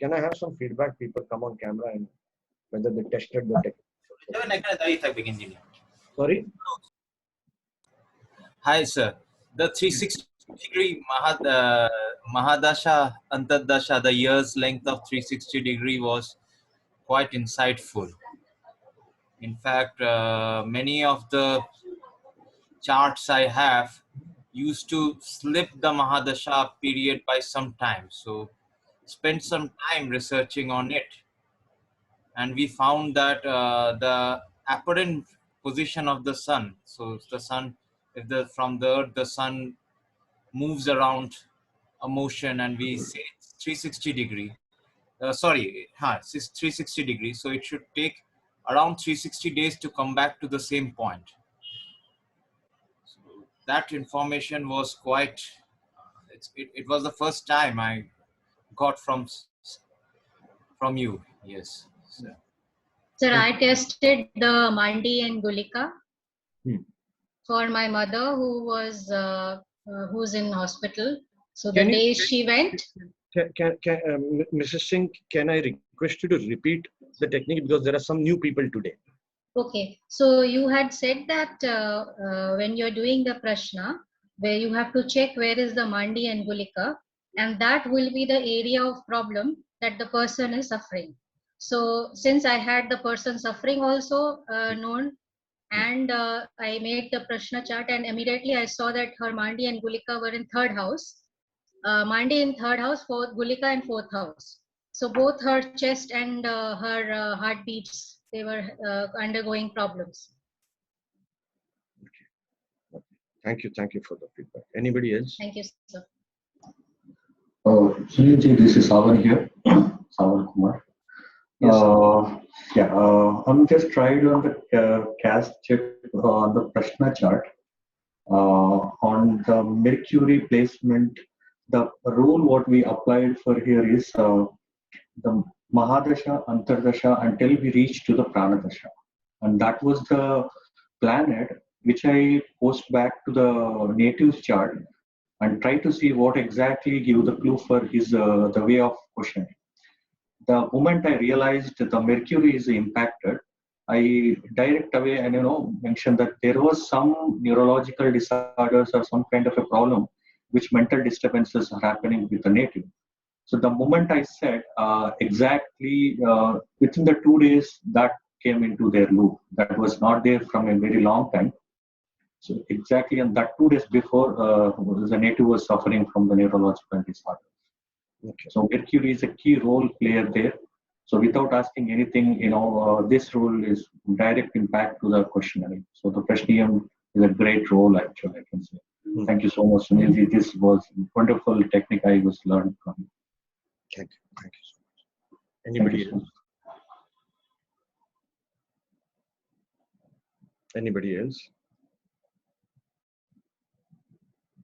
can I have some feedback? People come on camera and whether they tested the technique. Sorry? Hi, sir. The 360-degree Mahadasha, Antardasha, the year's length of 360-degree was quite insightful. In fact, many of the charts I have used to slip the Mahadasha period by some time. So, spent some time researching on it. And we found that the apparent position of the sun, so the sun, from the earth, the sun moves around a motion and we say it's 360 degree. It's 360 degrees. So it should take around 360 days to come back to the same point. So that information was quite, it was the first time I got from you. Yes. Sir, I tested the Mandi and Gulika for my mother who was who's in hospital. So the day she went. Mrs. Singh, can I request you to repeat the technique because there are some new people today. Okay, so you had said that when you're doing the Prashna, where you have to check where is the Mandi and Gulika, and that will be the area of problem that the person is suffering. So since I had the person suffering also known, and I made the Prashna chart, and immediately I saw that her Mandi and Gulika were in third house. Mandi in third house, Gulika in fourth house. So both her chest and her heartbeats, they were undergoing problems. Okay. Thank you for the feedback. Anybody else? Thank you, sir. Sunil, this is Savan here, Savan Kumar. Yes, I'm just trying on the cast check on the Prashna chart. On the Mercury placement, the rule what we applied for here is the Mahadasha, Antardasha until we reach to the Pranadasha. And that was the planet which I post back to the native chart and try to see what exactly give the clue for his the way of questioning. The moment I realized that the Mercury is impacted, I direct away and mentioned that there was some neurological disorders or some kind of a problem which mental disturbances are happening with the native. So the moment I said exactly within the 2 days that came into their loop, that was not there from a very long time. So exactly on that 2 days before, the native was suffering from the neurological disorder. Okay. So Mercury is a key role player there. So without asking anything, this role is direct impact to the questionnaire. So the Prashnium is a great role actually, I can say. Thank you so much, Sunilji. This was wonderful technique I was learned from you. Thank you so much. Anybody else? Anybody else?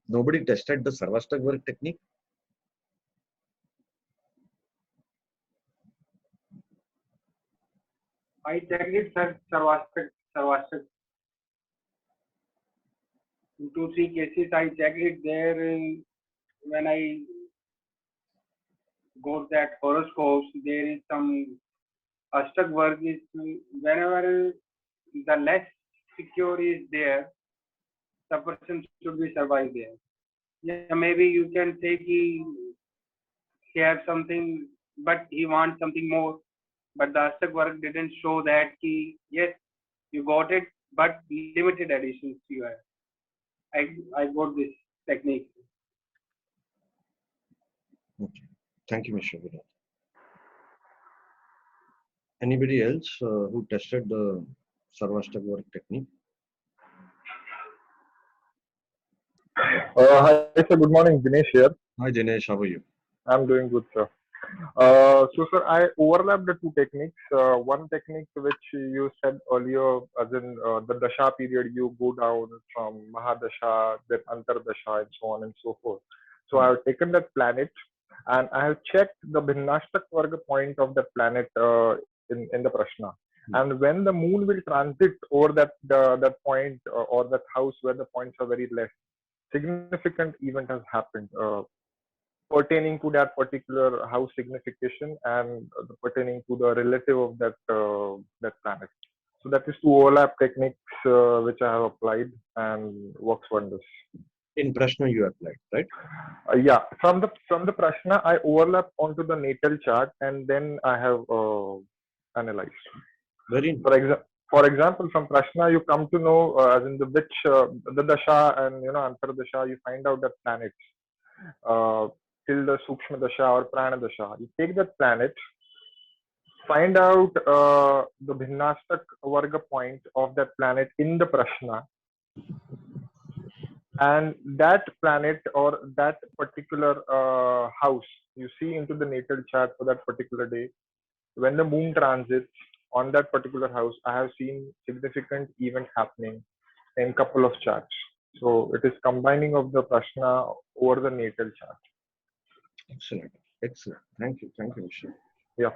Nobody tested the Sarvatobhadra technique? I checked it, sir, Sarvatobhadra. In 2-3 cases, I checked it there when I got that horoscopes. There is some Astrological is whenever the less secure is there, the person should be survived there. Yeah, maybe you can say he has something, but he wants something more. But the Astak work didn't show that yes, you got it, but limited additions you have. I got this technique. Okay. Thank you, Mr. Vinod. Anybody else who tested the Sarvatobhadra technique? Hi, sir. Good morning. Dinesh here. Hi, Dinesh. How are you? I'm doing good, sir. So, sir, I overlapped the two techniques. One technique which you said earlier, as in the Dasha period, you go down from Mahadasha, then Antardasha, and so on and so forth. So, I have taken that planet and I have checked the Bhinnashtak Varga point of that planet in the Prashna. And when the moon will transit over that point or that house where the points are very less, significant event has happened. pertaining to that particular house signification and pertaining to the relative of that that planet. So that is two overlap techniques which I have applied and works wonders. In Prashna you applied, right? Yeah, from the Prashna, I overlap onto the natal chart and then I have analyzed. Very nice. For example, from Prashna, you come to know as in the which the dasha and antar dasha, you find out that planets till the sukshma dasha or prana dasha. You take that planet, find out the bhinnastak varga point of that planet in the Prashna, and that planet or that particular house you see into the natal chart for that particular day. When the moon transits on that particular house, I have seen significant event happening in couple of charts. So it is combining of the Prashna over the natal chart. Excellent. Excellent. Thank you. Thank you, Mr. Yeah.